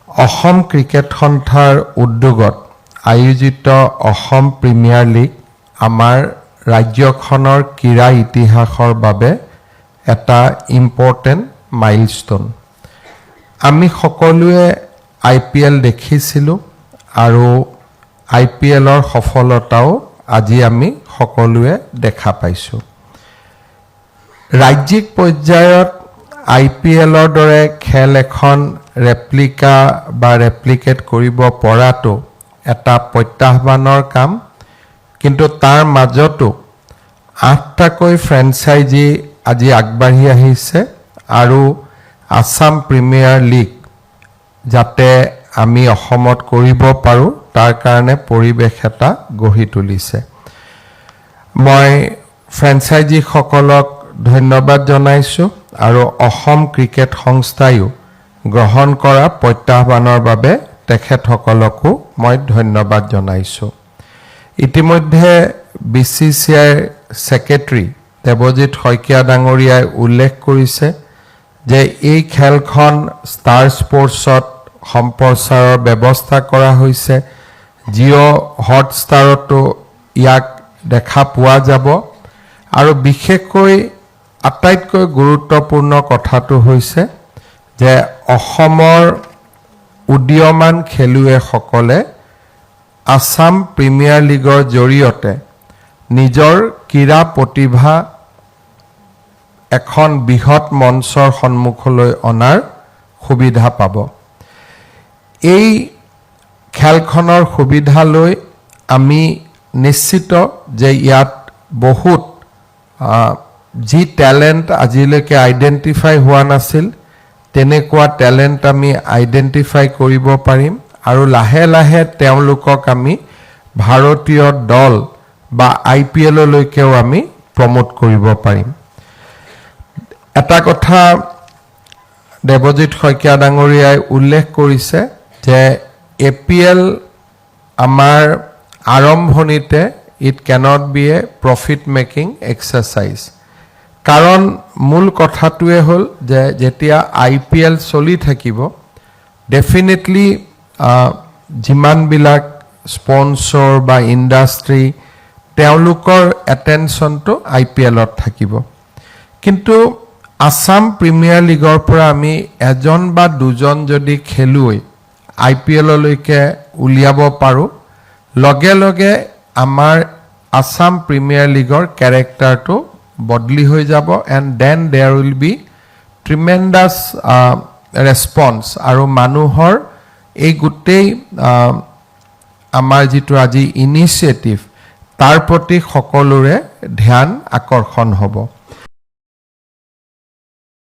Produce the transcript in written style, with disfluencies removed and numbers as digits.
Assam cricket সন্থাৰ উদ্যোগত আয়োজিত অসম প্ৰিমিয়াৰ লীগ আমাৰ ৰাজ্যখনৰ ক্ৰীড়া ইতিহাসৰ বাবে এটা ইম্পৰ্টেণ্ট মাইলষ্টন। আমি সকলোৱে IPL দেখিছিলোঁ আৰু IPLৰ সফলতাও আজি আমি সকলোৱে দেখা পাইছোঁ। ৰাজ্যিক পৰ্যায়ত IPLৰ দৰে খেল এখন ৰেপ্লিকা বা ৰেপ্লিকেট কৰিব পৰাটো এটা প্ৰত্যাহ্বানৰ কাম, কিন্তু তাৰ মাজতো 8টাকৈ ফ্ৰেঞ্চাইজি আজি আগবাঢ়ি আহিছে আৰু আসাম প্ৰিমিয়াৰ লীগ যাতে আমি অসমত কৰিব পাৰোঁ তাৰ কাৰণে পৰিৱেশ এটা গঢ়ি তুলিছে। মই ফ্ৰেঞ্চাইজিসকলক ধন্যবাদ জনাইছোঁ আৰু অসম ক্ৰিকেট সংস্থায়ো গ্ৰহণ কৰা প্ৰত্যাহ্বানৰ বাবে তেখেতসকলকো মই ধন্যবাদ জনাইছোঁ। ইতিমধ্যে BCCI ছেক্ৰেটাৰী দেৱজিৎ শইকীয়া ডাঙৰীয়াই উল্লেখ কৰিছে যে এই খেলখন ষ্টাৰ স্পৰ্টছত সম্প্ৰচাৰৰ ব্যৱস্থা কৰা হৈছে। জিঅ' হটষ্টাৰতো ইয়াক দেখা পোৱা যাব আৰু বিশেষকৈ আটাইতকৈ গুৰুত্বপূৰ্ণ কথাটো হৈছে যে অসমৰ উদীয়মান খেলুৱৈসকলে আসাম প্ৰিমিয়াৰ লীগৰ জৰিয়তে নিজৰ ক্ৰীড়া প্ৰতিভা এখন বৃহৎ মঞ্চৰ সন্মুখলৈ অনাৰ সুবিধা পাব। এই খেলখনৰ সুবিধা লৈ আমি নিশ্চিত যে ইয়াত বহুত যি টেলেণ্ট আজিলৈকে আইডেণ্টিফাই হোৱা নাছিল তেনেকুৱা টেলেণ্ট আমি আইডেণ্টিফাই কৰিব পাৰিম আৰু লাহে লাহে তেওঁলোকক আমি ভাৰতীয় দল বা IPLলৈকেও আমি প্ৰমোট কৰিব পাৰিম। এটা কথা দেৱজিৎ শইকীয়া ডাঙৰীয়াই উল্লেখ কৰিছে যে APL আমাৰ আৰম্ভণিতে it cannot be a profit making exercise, কাৰণ মূল কথাটোৱে হ'ল যে যেতিয়া IPL চলি থাকিব ডেফিনেটলি যিমানবিলাক স্পন্সৰ বা ইণ্ডাষ্ট্ৰী তেওঁলোকৰ এটেনশ্যনটো IPLত থাকিব, কিন্তু আসাম প্ৰিমিয়াৰ লীগৰ পৰা আমি এজন বা দুজন যদি খেলুৱৈ IPLলৈকে উলিয়াব পাৰোঁ লগে লগে আমাৰ আসাম প্ৰিমিয়াৰ লীগৰ কেৰেক্টাৰটো বদলি হৈ যাব and then there will be tremendous response আৰু মানুহৰ এই গোটেই আমাৰ যিটো আজি ইনিচিয়েটিভ তাৰ প্ৰতি সকলোৰে ধ্যান আকৰ্ষণ হ'ব।